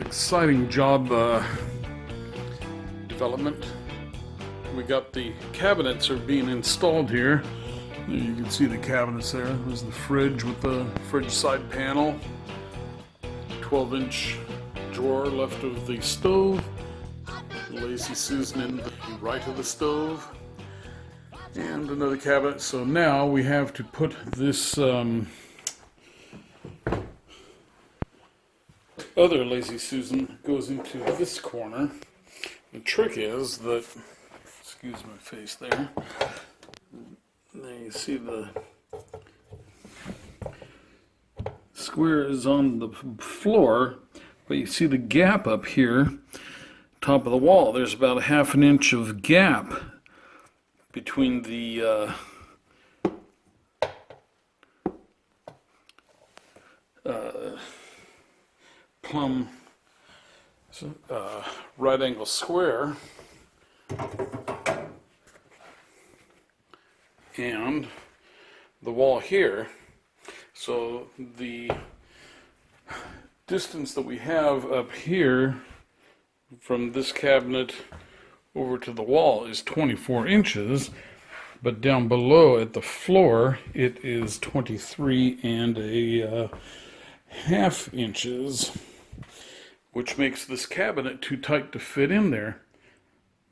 Exciting job development. We got the cabinets are being installed here. You can see the cabinets there. There's the fridge with the fridge side panel, 12-inch drawer left of the stove, Lazy Susan in the right of the stove, and another cabinet. So now we have to put this other Lazy Susan goes into this corner. The trick is that, excuse my face there, you see the square is on the floor, but you see the gap up here, top of the wall. There's about a ½ an inch of gap between the Plumb right angle square and the wall here. So the distance that we have up here from this cabinet over to the wall is 24 inches, but down below at the floor it is 23 and a ½ inches, which makes this cabinet too tight to fit in there.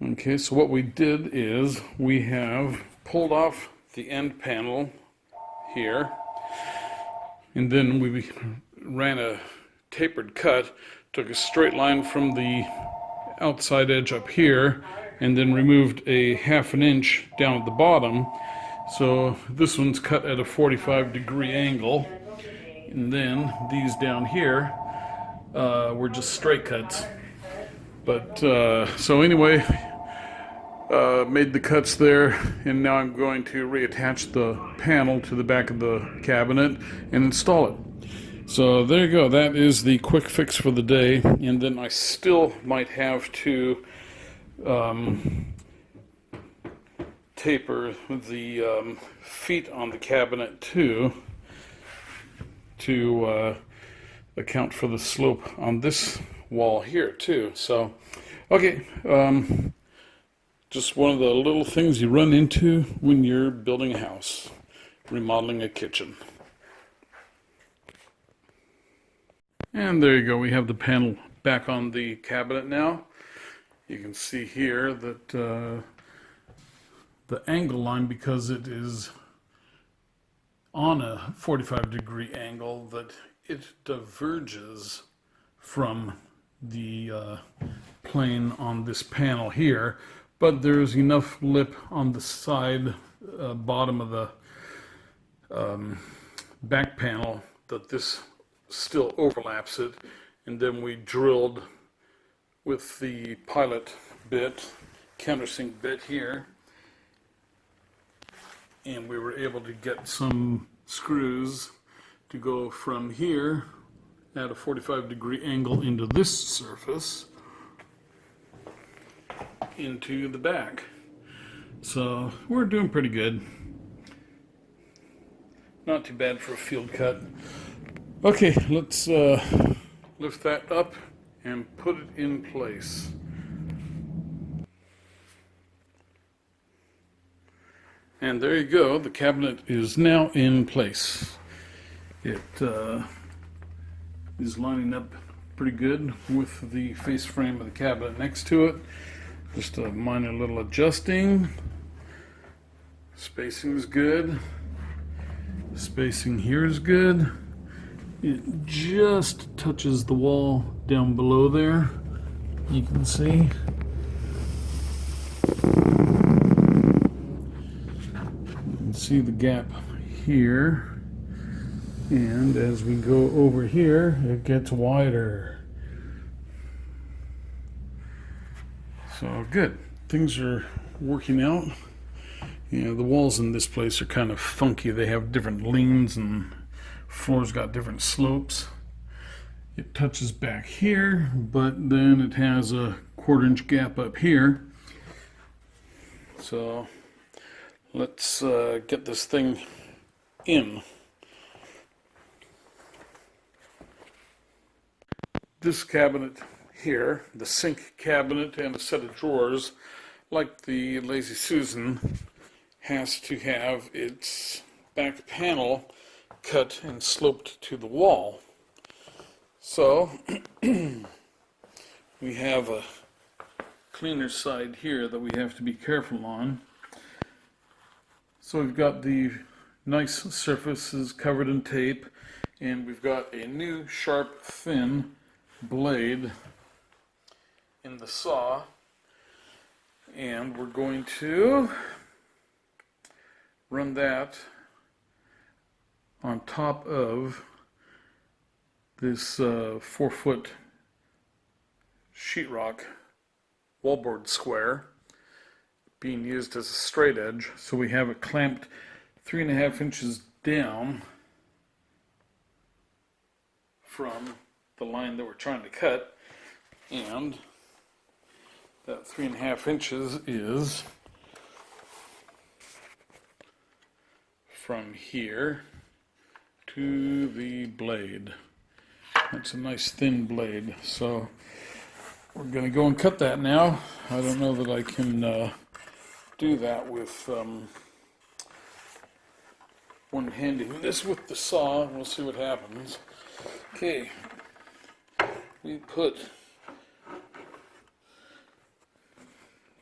Okay, so what we did is we have pulled off the end panel here, and then we ran a tapered cut, took a straight line from the outside edge up here, and then removed a ½ an inch down at the bottom. So this one's cut at a 45-degree angle, and then these down here were just straight cuts. But so anyway, made the cuts there, and now I'm going to reattach the panel to the back of the cabinet and install it. So there you go, that is the quick fix for the day. And then I still might have to taper the feet on the cabinet too, to account for the slope on this wall here too. So okay, just one of the little things you run into when you're building a house, remodeling a kitchen. And there you go, we have the panel back on the cabinet now. You can see here that the angle line, because it is on a 45-degree angle, that it diverges from the plane on this panel here, but there's enough lip on the side bottom of the back panel that this still overlaps it. And then we drilled with the pilot bit, countersink bit here, and we were able to get some screws to go from here at a 45-degree angle into this surface into the back. So we're doing pretty good. Not too bad for a field cut. Okay, let's lift that up and put it in place. And there you go, the cabinet is now in place. It is lining up pretty good with the face frame of the cabinet next to it. Just a minor little adjusting. Spacing is good. Spacing here is good. It just touches the wall down below there. You can see. You can see the gap here. And as we go over here, it gets wider. So good. Things are working out. You know, the walls in this place are kind of funky. They have different leans and floor's got different slopes. It touches back here, but then it has a 1/4 inch gap up here. So let's get this thing in. this cabinet here, the sink cabinet and a set of drawers, like the Lazy Susan, has to have its back panel cut and sloped to the wall. So we have a cleaner side here that we have to be careful on. So we've got the nice surfaces covered in tape, and we've got a new sharp thin blade in the saw, and we're going to run that on top of this 4-foot sheetrock wallboard square being used as a straight edge. So we have it clamped 3.5 inches down from the line that we're trying to cut, and that 3.5 inches is from here to the blade. That's a nice thin blade. So we're going to go and cut that now. I don't know that I can do that with one hand. Do this with the saw. We'll see what happens. Okay, we put,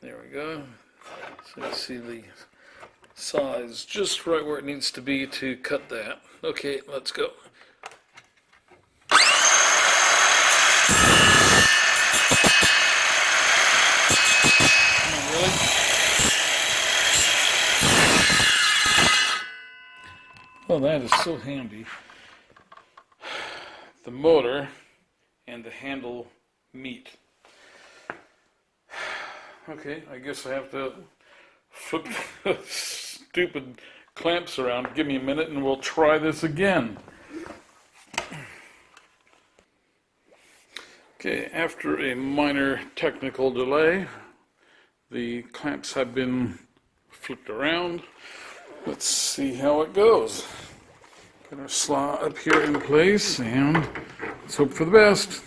there we go. So you see the saw is just right where it needs to be to cut that. Okay, let's go. Really? Oh, that is so handy. The motor and the handle meet. Okay, I guess I have to flip the stupid clamps around. Give me a minute and we'll try this again. Okay, after a minor technical delay, the clamps have been flipped around. Let's see how it goes. Get our slaw up here in place, and let's hope for the best.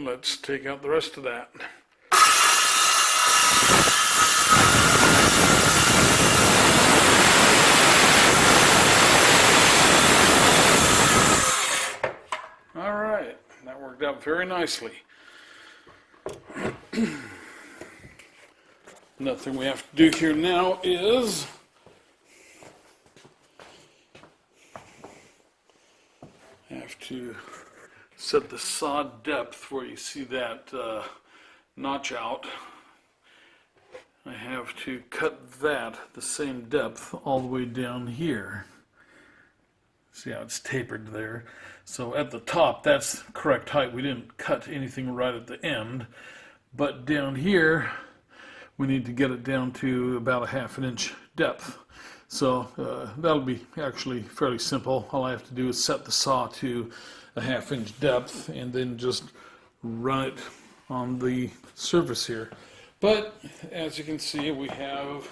Let's take out the rest of that. All right, that worked out very nicely. Another thing we have to do here now is have to set the saw depth where you see that notch out. I have to cut that the same depth all the way down here. See how it's tapered there? So at the top, that's the correct height. We didn't cut anything right at the end, but down here we need to get it down to about a 1/2 inch depth. So that'll be actually fairly simple. All I have to do is set the saw to a 1/2 inch depth and then just run it on the surface here. But as you can see, we have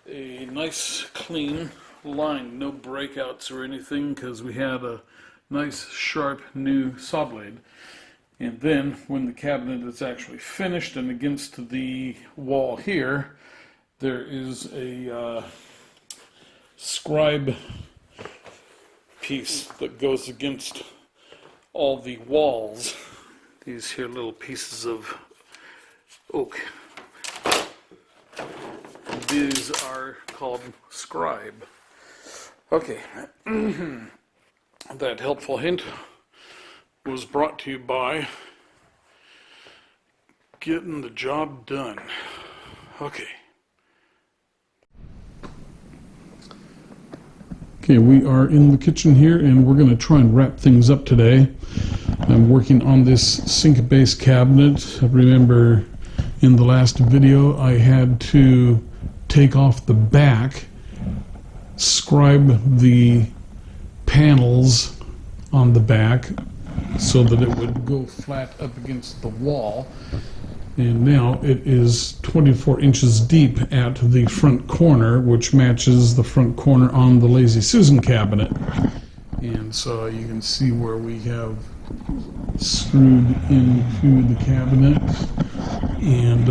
a nice clean line, no breakouts or anything, because we had a nice sharp new saw blade. And then when the cabinet is actually finished and against the wall here, there is a scribe piece that goes against all the walls. These here little pieces of oak. These are called scribe. Okay, that helpful hint was brought to you by getting the job done. Okay. Okay, we are in the kitchen here, and we're going to try and wrap things up today. I'm working on this sink base cabinet. Remember, in the last video, I had to take off the back, scribe the panels on the back so that it would go flat up against the wall. And now it is 24 inches deep at the front corner, which matches the front corner on the Lazy Susan cabinet. And so you can see where we have screwed into the cabinet, and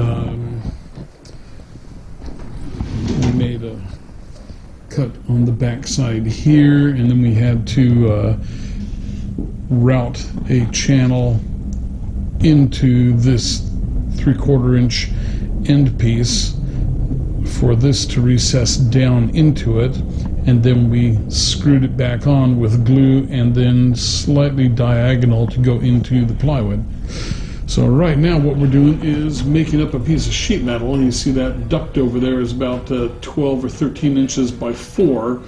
we made a cut on the back side here, and then we had to route a channel into this 3/4 inch end piece for this to recess down into it, and then we screwed it back on with glue and then slightly diagonal to go into the plywood. So right now what we're doing is making up a piece of sheet metal, and you see that duct over there is about 12 or 13 inches by 4.